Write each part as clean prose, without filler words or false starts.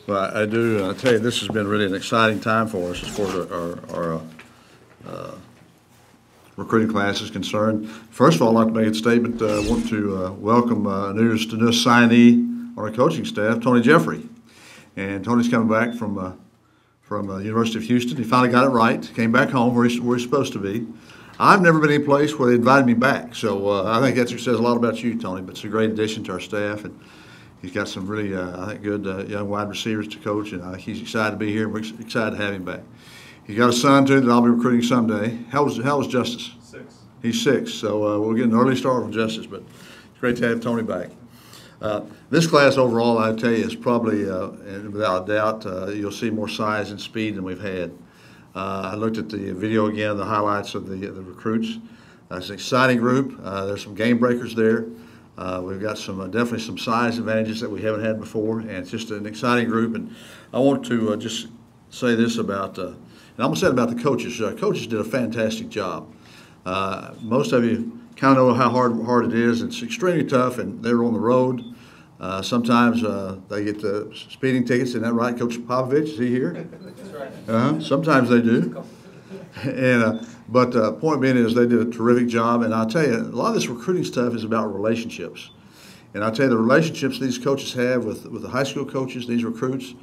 Well, I do. I tell you, this has been really an exciting time for us as far as our recruiting class is concerned. First of all, I'd like to make a statement. I want to welcome a new signee on our coaching staff, Tony Jeffrey. And Tony's coming back from the University of Houston. He finally got it right. Came back home where he's supposed to be. I've never been in a place where they invited me back, so I think that says a lot about you, Tony. But it's a great addition to our staff, and he's got some really, I think, good young wide receivers to coach, and I think he's excited to be here. We're excited to have him back. He's got a son too that I'll be recruiting someday. How was Justice? 6. He's 6, so we'll get an early start on Justice, but it's great to have Tony back. This class overall, I tell you, is probably, and without a doubt, you'll see more size and speed than we've had. I looked at the video again, the highlights of the recruits. It's an exciting group. There's some game breakers there. We've got definitely some size advantages that we haven't had before, and it's just an exciting group. And I want to just say this about, and I'm going to say it about the coaches. Coaches did a fantastic job. Most of you kind of know how hard it is. It's extremely tough, and they were on the road. Sometimes they get the speeding tickets. Isn't that right, Coach Popovich? Is he here? That's right. Sometimes they do. And but the point being is they did a terrific job. And I'll tell you, a lot of this recruiting stuff is about relationships. And I'll tell you, the relationships these coaches have with the high school coaches, these recruits.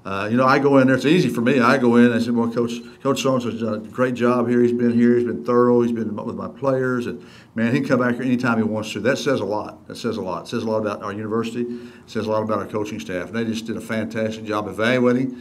I go in there. It's easy for me. I go in and I say, well, Coach So-and-so's done a great job here. He's been here. He's been thorough. He's been with my players. And, man, he can come back here anytime he wants to. That says a lot. That says a lot. It says a lot about our university. It says a lot about our coaching staff. And they just did a fantastic job evaluating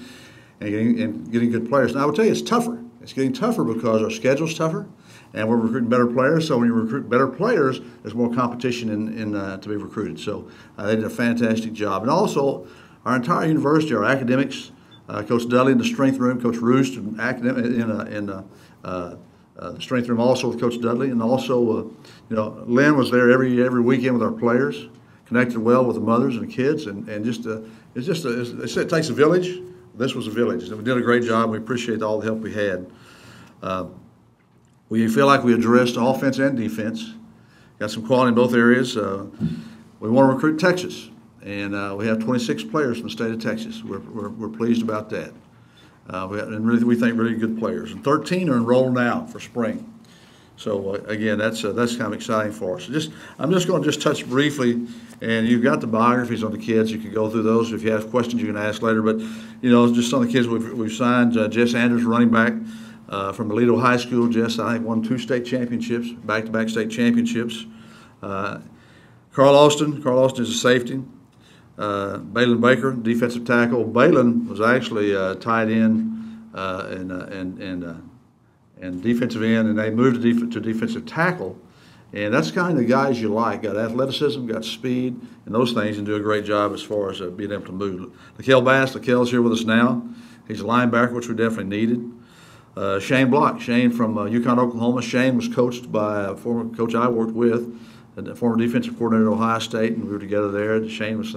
and getting good players. And I would tell you, it's tougher. It's getting tougher because our schedule's tougher, and we're recruiting better players. So when you recruit better players, there's more competition to be recruited. So they did a fantastic job. And also, our entire university, our academics, Coach Dudley in the strength room, Coach Roost in the strength room also with Coach Dudley, and also Lynn was there every weekend with our players, connected well with the mothers and the kids, and they say it takes a village. This was a village, and we did a great job. We appreciate all the help we had. We feel like we addressed offense and defense. Got some quality in both areas. We want to recruit Texas. And we have 26 players from the state of Texas. We're pleased about that. We think really good players. And 13 are enrolled now for spring. So again, that's kind of exciting for us. I'm just going to touch briefly, and you've got the biographies on the kids. You can go through those. If you have questions, you can ask later. But just some of the kids we've signed. Jess Andrews, running back from Aledo High School. Jess, I think, won 2 state championships, back-to-back state championships. Carl Austin is a safety. Balin Baker, defensive tackle. Balin was actually tight end and defensive end, and they moved to defensive tackle. And that's kind of the guys you like. Got athleticism, got speed, and those things, and do a great job as far as being able to move. Laquel Bass, Laquel's here with us now. He's a linebacker, which we definitely needed. Shane Block, Shane from Yukon, Oklahoma. Shane was coached by a former coach I worked with, the former defensive coordinator at Ohio State, and we were together there. Shane was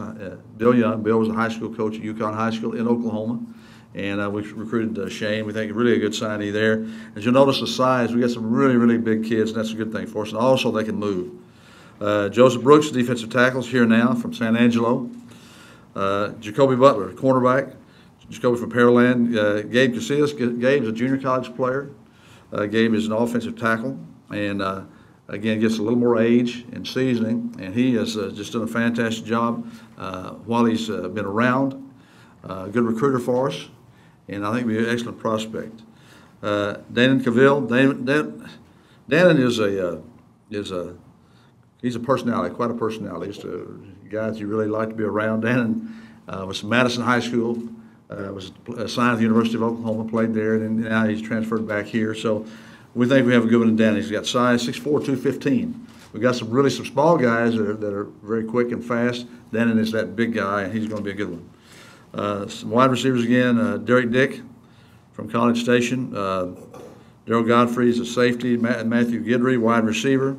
Bill Young. Bill was a high school coach at Yukon High School in Oklahoma, and we recruited Shane. We think really a good signee there. As you'll notice the size, we got some really, really big kids, and that's a good thing for us. And also they can move. Joseph Brooks, defensive tackle, is here now from San Angelo. Jacoby Butler, cornerback. Jacoby from Pearland. Gabe Casillas. Gabe's a junior college player. Gabe is an offensive tackle, and again, gets a little more age and seasoning, and he has just done a fantastic job while he's been around. Good recruiter for us, and I think he'll be an excellent prospect. Danon Cavill. Danon he's a personality, quite a personality. He's a guy that you really like to be around. Danon was from Madison High School, was assigned to the University of Oklahoma, played there, and now he's transferred back here. So we think we have a good one in Danny. He's got size 6'4", 215. We've got some small guys that are very quick and fast. Dannon is that big guy, and he's going to be a good one. Some wide receivers again. Derek Dick from College Station. Daryl Godfrey is a safety. Matthew Guidry, wide receiver.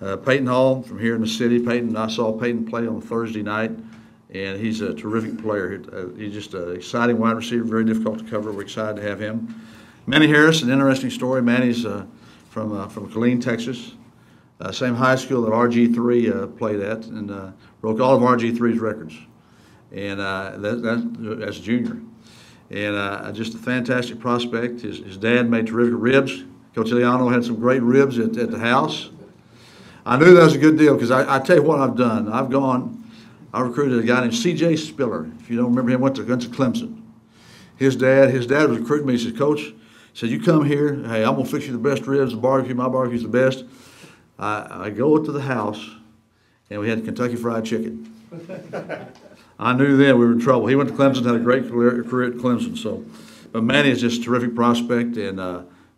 Peyton Hall from here in the city. I saw Peyton play on Thursday night, and he's a terrific player. He's just an exciting wide receiver, very difficult to cover. We're excited to have him. Manny Harris, an interesting story. Manny's from Killeen, Texas. Same high school that RG3 played at, and broke all of RG3's records. and that's a junior. And just a fantastic prospect. His dad made terrific ribs. Coach Eliano had some great ribs at the house. I knew that was a good deal because I tell you what I've done. I recruited a guy named C.J. Spiller. If you don't remember him, went to Clemson. His dad was recruiting me. He said, Coach, he said, you come here. Hey, I'm going to fix you the best ribs, the barbecue. My barbecue's the best. I go to the house, and we had Kentucky Fried Chicken. I knew then we were in trouble. He went to Clemson, had a great career at Clemson. So, but Manny is just a terrific prospect and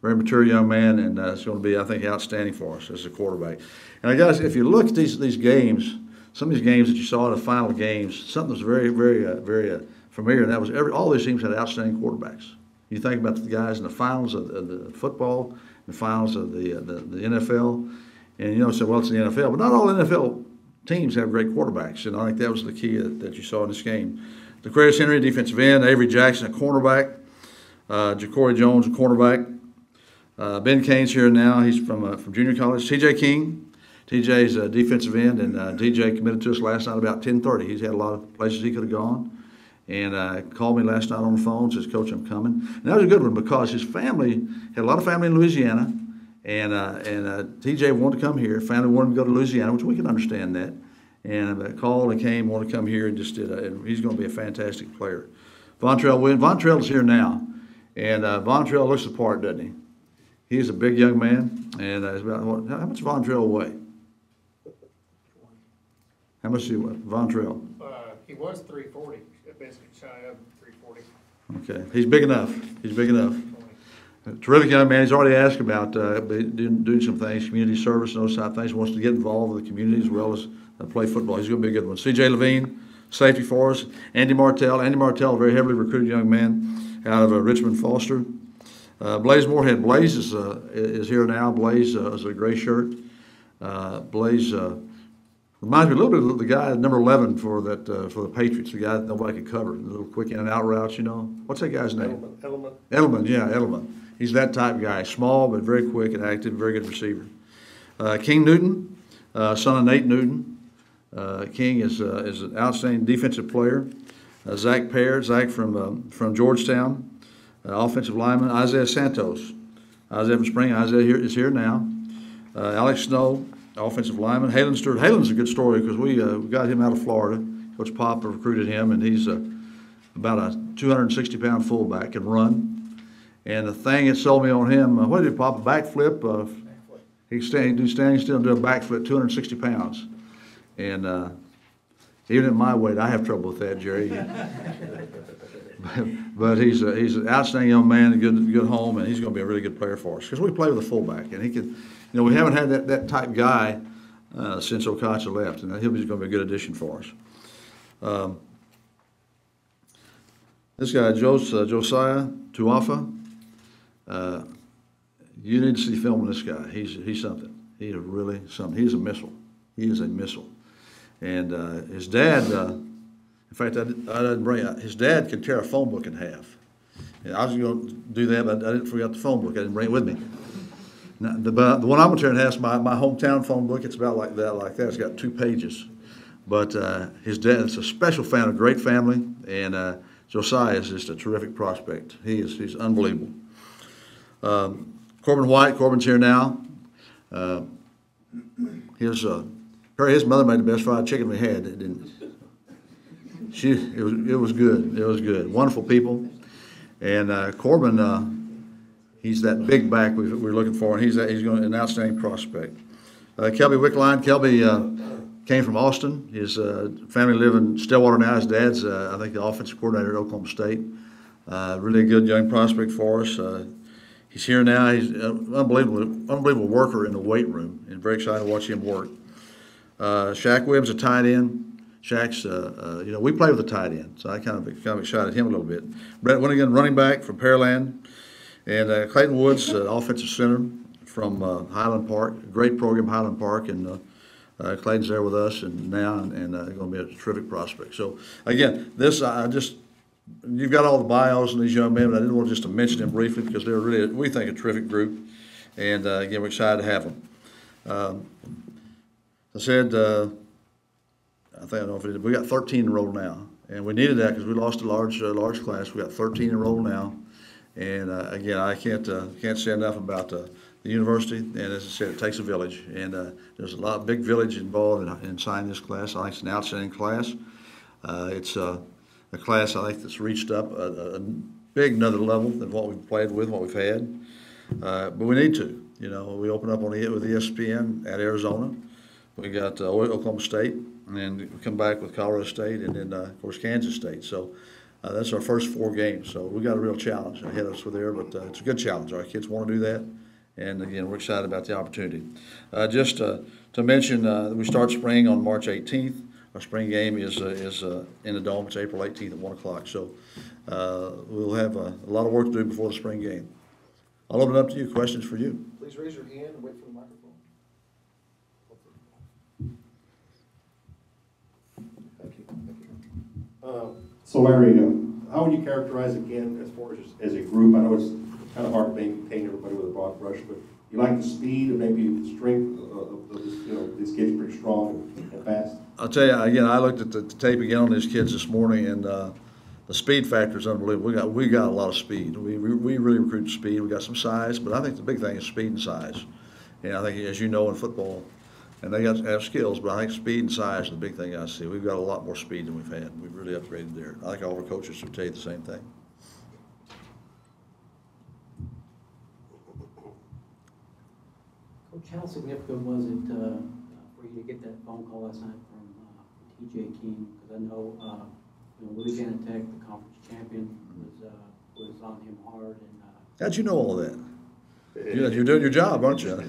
very mature young man, and it's going to be, I think, outstanding for us as a quarterback. And guys, if you look at these games, some of these games that you saw in the final games, something was very, very familiar, and that was all these teams had outstanding quarterbacks. You think about the guys in the finals of the football, the finals of the NFL, and you know, say, well, it's the NFL, but not all NFL teams have great quarterbacks, and I think that was the key that you saw in this game. DeQuarius Henry, defensive end; Avery Jackson, a cornerback; Ja'Cory Jones, a cornerback. Ben Kane's here now. He's from junior college. T.J. King. TJ's a defensive end, and DJ committed to us last night about 10:30. He's had a lot of places he could have gone, and called me last night on the phone, says, Coach, I'm coming. And that was a good one because his family had a lot of family in Louisiana, and TJ wanted to come here. Family wanted him to go to Louisiana, which we can understand that. And called and came, wanted to come here, and just did. And he's going to be a fantastic player. Vontrell Williams. Vontrell is here now, and Vontrell looks the part, doesn't he? He's a big young man, and how much Vontrell weigh? How much is he weigh? Vontrell? He was 340, basically shy of 340. Okay, he's big enough. He's big enough. Terrific young man. He's already asked about doing some things, community service and those type of things. He wants to get involved with the community as well as play football. He's going to be a good one. C.J. Levine, safety for us. Andy Martell. Andy Martell, a very heavily recruited young man out of Richmond Foster. Blaze Moorhead. Blaze is here now. Blaze is a gray shirt. Blaze reminds me a little bit of the guy, number 11 for the Patriots, the guy that nobody could cover, the little quick in and out routes, you know. What's that guy's name? Edelman, yeah, Edelman. He's that type of guy, small but very quick and active, very good receiver. King Newton, son of Nate Newton. King is an outstanding defensive player. Zach Pear, Zach from Georgetown, offensive lineman. Isaiah Santos, Isaiah from Spring. Isaiah is here now. Alex Snow, offensive lineman. Halen Stewart. Halen's a good story because we got him out of Florida. Coach Pop recruited him, and he's about a 260-pound fullback, can run. And the thing that sold me on him, what did he pop, a backflip? He can do standing still and do a backflip, 260 pounds. And even at my weight, I have trouble with that, Jerry. But he's an outstanding young man, a good home, and he's going to be a really good player for us because we play with a fullback, and he can. You know, we haven't had that type guy since Okacha left, and he's going to be a good addition for us. This guy, Josiah Tuafa, you need to see film on this guy. He's something. He is really something. He's a missile. He is a missile. And his dad, in fact, I didn't bring it. His dad could tear a phone book in half. And I was going to do that, but I didn't forget the phone book. I didn't bring it with me. Now, the one I'm going to tear in half is my hometown phone book. It's about like that. It's got 2 pages. But his dad is a special fan, a great family, and Josiah is just a terrific prospect. He's unbelievable. Corbin White, Corbin's here now. His mother made the best fried chicken we had, didn't she? It was good. It was good. Wonderful people. And Corbin, he's that big back we're looking for, and he's an outstanding prospect. Kelby Wickline. Kelby came from Austin. His family live in Stillwater now. His dad's, I think, the offensive coordinator at Oklahoma State. Really a good young prospect for us. He's here now. He's an unbelievable worker in the weight room, and very excited to watch him work. Shaq Wibbs, a tight end. Shaq's, we play with a tight end, so I kind of excited him a little bit. Brett Winnigan, running back from Pearland. And Clayton Woods, offensive center from Highland Park. Great program, Highland Park, and Clayton's there with us and going to be a terrific prospect. So again, you've got all the bios on these young men, but I didn't want just to mention them briefly because they're really, we think, a terrific group, and again, we're excited to have them. As I said, we got 13 enrolled now, And we needed that because we lost a large class. We got 13 enrolled now. And again, I can't say enough about the university. And as I said, it takes a village. And there's a big village involved in signing this class. I think it's an outstanding class. It's a class I think that's reached up a big another level than what we've played with, what we've had. But we need to. You know, we open up with ESPN at Arizona. We got Oklahoma State, and then we come back with Colorado State, and then of course Kansas State. So that's our first 4 games. So we got a real challenge ahead of us with there, but it's a good challenge. Our kids want to do that, and again, we're excited about the opportunity. Just to mention, we start spring on March 18th. Our spring game is in the Dome. It's April 18th at 1 o'clock. So we'll have a lot of work to do before the spring game. I'll open it up to you. Questions for you? Please raise your hand and wait for the microphone. Thank you. So Larry, how would you characterize again as far as a group? I know it's kind of hard to paint everybody with a broad brush, but you like the speed and maybe the strength of this, these kids pretty strong and fast? I'll tell you, again, I looked at the tape again on these kids this morning, and the speed factor is unbelievable. We got a lot of speed. We really recruit speed. We got some size, but I think the big thing is speed and size. And I think, as you know, in football, and they have skills, but I think speed and size is the big thing I see. We've got a lot more speed than we've had. We've really upgraded there. I think all our coaches would tell you the same thing. Coach, how significant was it for you to get that phone call last night from T.J. King? Because I know, Louisiana Tech, the conference champion, was on him hard. And how'd you know all that? You're doing your job, aren't you?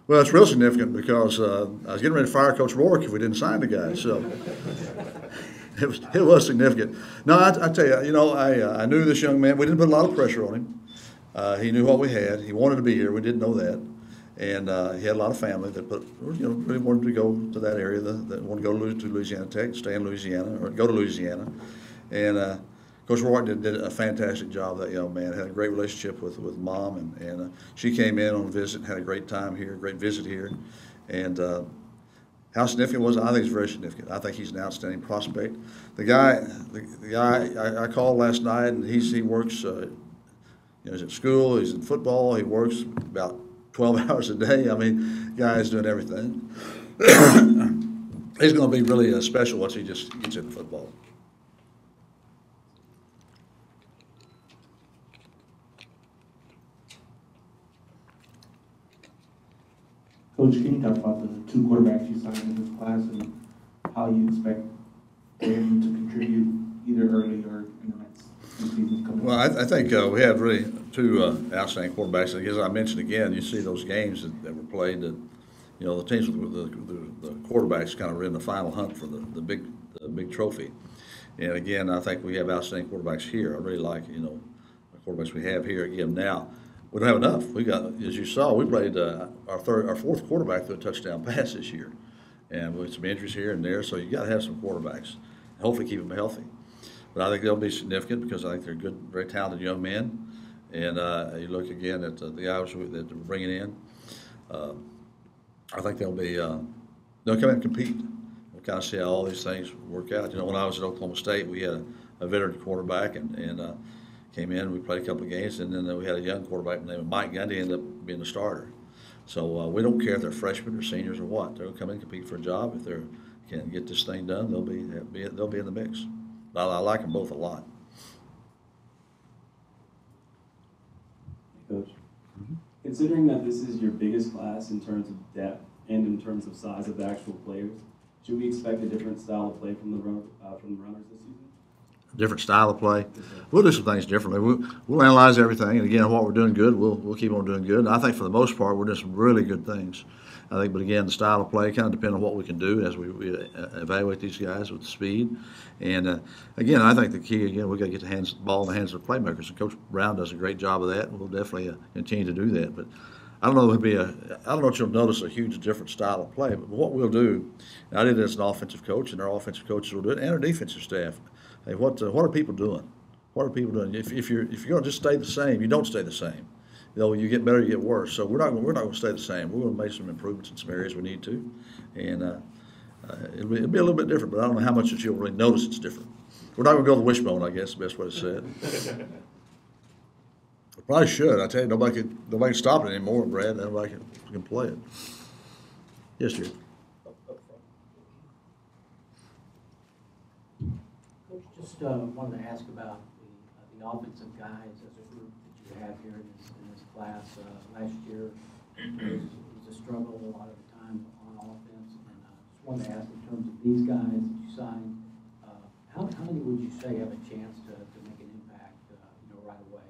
Well, it's real significant because I was getting ready to fire Coach Rourke if we didn't sign the guy. So it was significant. No, I tell you, I knew this young man. We didn't put a lot of pressure on him. He knew what we had. He wanted to be here. We didn't know that. And he had a lot of family that really wanted to go to that area, that wanted to go to Louisiana Tech, stay in Louisiana, or go to Louisiana. And Coach Rourke did a fantastic job, that young man. Had a great relationship with Mom, and she came in on a visit, had a great time here, great visit here. And how significant was it? I think it's very significant. I think he's an outstanding prospect. The guy I called last night, and he works, he's at school, he's in football, he works about 12 hours a day. I mean, the guy is doing everything. He's going to be really special once he just gets into football. Coach, can you talk about the 2 quarterbacks you signed in this class and how you expect them to contribute either early or in the next few seasons coming up? Well, I think we have really 2 outstanding quarterbacks. As I mentioned again, you see those games that were played. That the teams with the quarterbacks kind of were in the final hunt for the big trophy. And again, I think we have outstanding quarterbacks here. I really like the quarterbacks we have here. Again, now we don't have enough. We got, as you saw, we played our 4th quarterback through a touchdown pass this year, and with some injuries here and there. So you got to have some quarterbacks. Hopefully, keep them healthy. But I think they'll be significant because I think they're good, very talented young men. And you look again at the guys that we're bringing in. I think they'll come in and compete. We'll kind of see how all these things work out. When I was at Oklahoma State, we had a veteran quarterback and came in. We played a couple of games, and then we had a young quarterback named Mike Gundy ended up being the starter. So we don't care if they're freshmen or seniors or what. They'll come in and compete for a job. If they can get this thing done, they'll be in the mix. I like them both a lot. Coach, considering that this is your biggest class in terms of depth and in terms of size of the actual players, should we expect a different style of play from the runners this season? Different style of play. We'll do some things differently. We'll analyze everything, and again, what we're doing good, we'll keep on doing good. And I think for the most part, we're doing some really good things. I think, but again, the style of play kind of depends on what we can do as we evaluate these guys with the speed. And again, I think the key again, we got to get the ball in the hands of the playmakers. And Coach Brown does a great job of that. And we'll definitely continue to do that. But I don't know if you'll notice a huge different style of play. But what we'll do, and I did it as an offensive coach, and our offensive coaches will do it, and our defensive staff. Hey, what are people doing? What are people doing? If you're going to just stay the same, you don't stay the same. You get better, you get worse. So we're not going to stay the same. We're going to make some improvements in some areas we need to, and it'll be a little bit different, but I don't know how much that you'll really notice it's different. We're not going to go to the wishbone, I guess, the best way to say it. We probably should. I tell you, nobody can stop it anymore, Brad. Nobody can play it. Yes, dear. Coach, just wanted to ask about the offensive guys as a group that you have here in this class. Last year was a struggle a lot of the time on offense, and just wanted to ask in terms of these guys that you signed, how many would you say have a chance to make an impact, right away?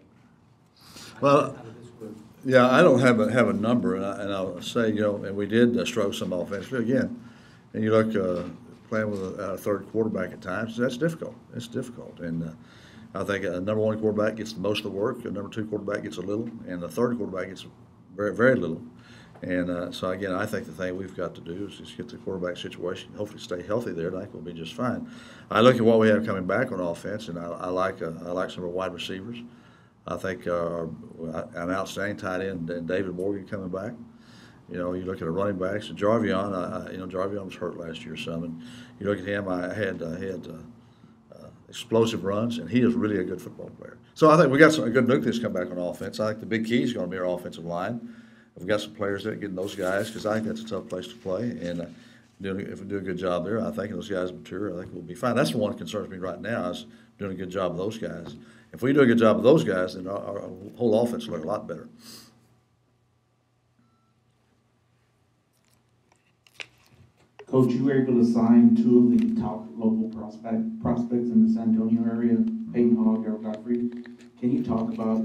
Well, out of this group? yeah, I don't have a number, and I'll say, and we did struggle some offensively again. And you look playing with a third quarterback at times, that's difficult. It's difficult, and I think a number one quarterback gets the most of the work, a number two quarterback gets a little, and the third quarterback gets very, very little. And so again, I think the thing we've got to do is just get the quarterback situation, hopefully stay healthy there, and I think we'll be just fine. I look at what we have coming back on offense, and I like some of our wide receivers. I think an outstanding tight end, and David Morgan coming back. You look at our running backs, and Jarvion. Jarvion was hurt last year some, and you look at him. I had explosive runs, and he is really a good football player. So I think we got a good nucleus come back on offense. I think the big key is going to be our offensive line. We've got some players there getting those guys, because I think that's a tough place to play. And if we do a good job there, I think those guys mature. I think we'll be fine. That's the one that concerns me right now, is doing a good job of those guys. If we do a good job of those guys, then our whole offense will look a lot better. Coach, you were able to sign two of the top local prospects in the San Antonio area, Peyton Hogg, Eric Godfrey. Can you talk about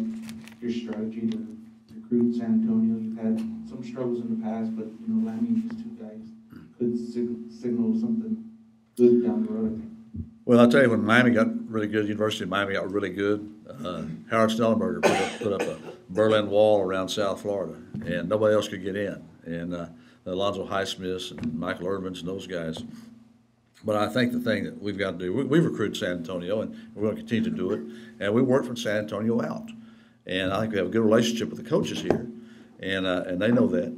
your strategy to recruit San Antonio? You've had some struggles in the past, but Lammy and these two guys could signal something good down the road, I think. Well, I'll tell you, when Miami got really good, University of Miami got really good, Howard Snellenberger put up a Berlin Wall around South Florida, and nobody else could get in. And Alonzo Highsmiths and Michael Irvins and those guys. But I think the thing that we've got to do, we've recruited San Antonio, and we're going to continue to do it, and we work from San Antonio out. And I think we have a good relationship with the coaches here, and they know that.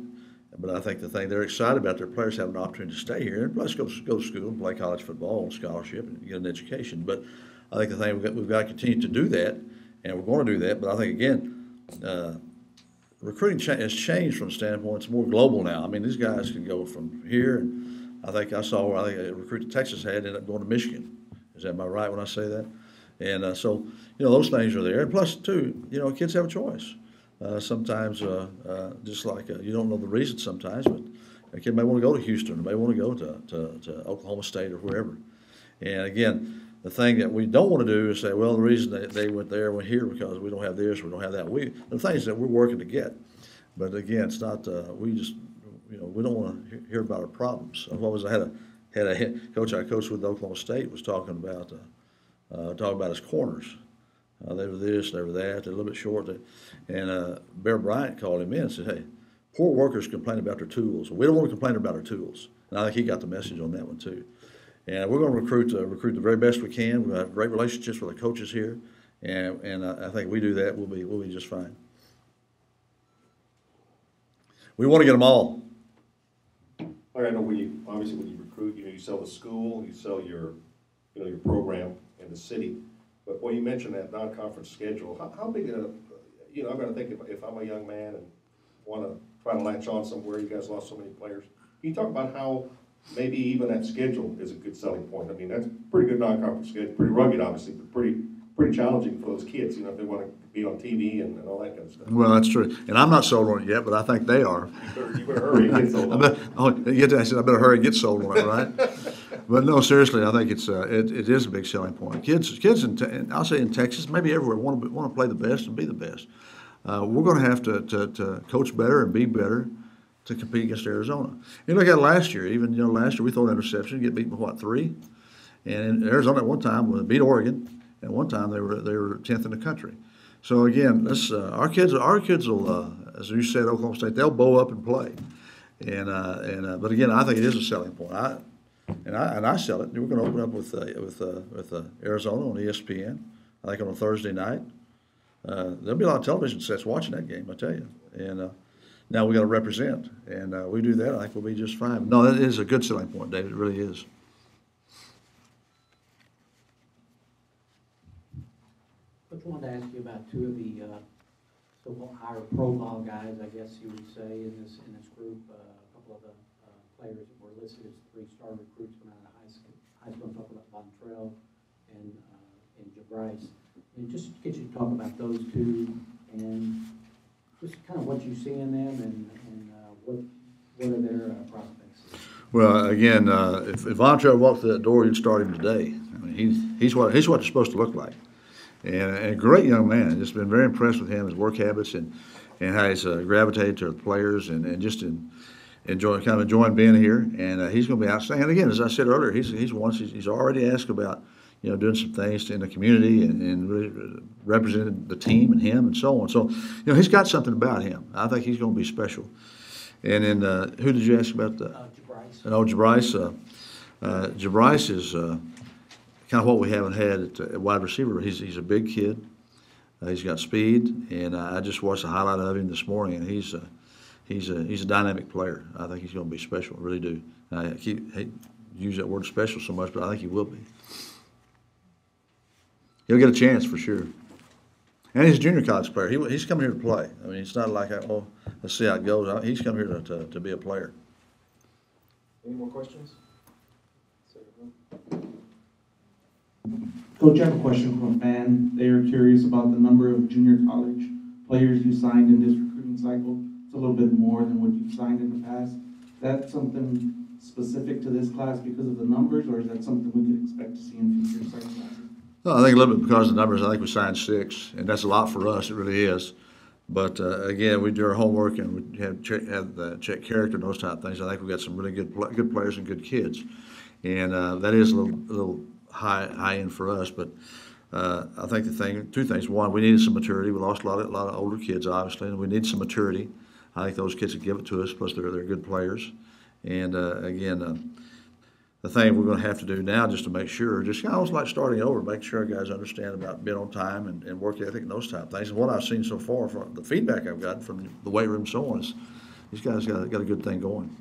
But I think the thing they're excited about, their players having an opportunity to stay here, and plus go to school and play college football on scholarship and get an education. But I think the thing we've got to continue to do that, and we're going to do that. But I think, again, recruiting has changed from the standpoint, it's more global now. I mean, these guys can go from here, and I think I saw where I think a recruit that Texas had ended up going to Michigan. Am I right when I say that? And so, those things are there. And plus, too, kids have a choice. Sometimes, just like you don't know the reason sometimes, but a kid may want to go to Houston, or may want to go to Oklahoma State or wherever. And again, the thing that we don't want to do is say, well, the reason they went there and went here because we don't have this, we don't have that. The things that we're working to get. But again, it's not, we just, we don't want to hear about our problems. I had a head coach I coached with Oklahoma State was talking about his corners. They were this, they were that, they're a little bit short. And Bear Bryant called him in and said, hey, poor workers complain about their tools. We don't want to complain about our tools. And I think he got the message on that one too. And we're going to recruit the very best we can. We have great relationships with the coaches here, and I think we do that, we'll be just fine. We want to get them all. I know when you recruit, you sell the school, you sell your program in the city. But when you mentioned that non-conference schedule, how big I'm going to think if I'm a young man and want to try to latch on somewhere, you guys lost so many players. Can you talk about how maybe even that schedule is a good selling point? I mean, that's pretty good non-conference schedule, pretty rugged, obviously, but pretty challenging for those kids, if they want to be on TV and all that kind of stuff. Well, that's true. And I'm not sold on it yet, but I think they are. You better hurry and get sold on it. I said, I better hurry and get sold on it, right? But no, seriously, I think it is a big selling point. Kids, and I'll say in Texas, maybe everywhere, want to play the best and be the best. We're going to have to coach better and be better to compete against Arizona. You look at last year. Even last year we threw an interception, get beat by 3, and in Arizona at one time beat Oregon. At one time they were 10th in the country. So again, our kids will, as you said, Oklahoma State, they'll bow up and play. But again, I think it is a selling point. I sell it. We're going to open up with Arizona on ESPN. I think on a Thursday night. There'll be a lot of television sets watching that game, I tell you. And Now we got to represent, and we do that. I think we'll be just fine. No, that is a good selling point, David. It really is. Coach, wanted to ask you about two of the so-called higher profile guys, I guess you would say, in this group. A couple of the players that were listed as three-star recruits coming out of high school. I'm talking about Montrell and Jabryce. And just get you to talk about those two and just kind of what you see in them and what are their prospects. Well, again, if Montrell walked through that door, you'd start him today. I mean, he's what you're supposed to look like. And a great young man. Just been very impressed with him, his work habits, and how he's gravitated to the players, and just enjoying being here. And he's going to be outstanding. And again, as I said earlier, he's already asked about doing some things in the community and really represented the team and him and so on. So he's got something about him. I think he's going to be special. And then who did you ask about? Jabryce. Jabryce. Jabryce is kind of what we haven't had at wide receiver. He's a big kid. He's got speed, and I just watched a highlight of him this morning, and he's a dynamic player. I think he's going to be special. I really do. I hate use that word special so much, but I think he will be. He'll get a chance for sure. And he's a junior college player. He's coming here to play. I mean, it's not like, let's see how it goes. He's coming here to be a player. Any more questions? Coach, I have a question from a fan. They are curious about the number of junior college players you signed in this recruiting cycle. It's a little bit more than what you've signed in the past. Is that something specific to this class because of the numbers, or is that something we could expect to see in future second classes? No, I think a little bit because of the numbers. I think we signed 6, and that's a lot for us. It really is. But again, we do our homework and we have check character and those type of things. I think we got some really good players and good kids, and that is a little high end for us. But I think two things. One, we needed some maturity. We lost a lot of older kids, obviously, and we need some maturity. I think those kids will give it to us. Plus, they're good players. And again, the thing we're going to have to do now, just to make sure, just kind of almost like starting over, make sure our guys understand about being on time and work ethic and those type of things. And what I've seen so far, from the feedback I've gotten from the weight room, and so on, is these guys got a good thing going.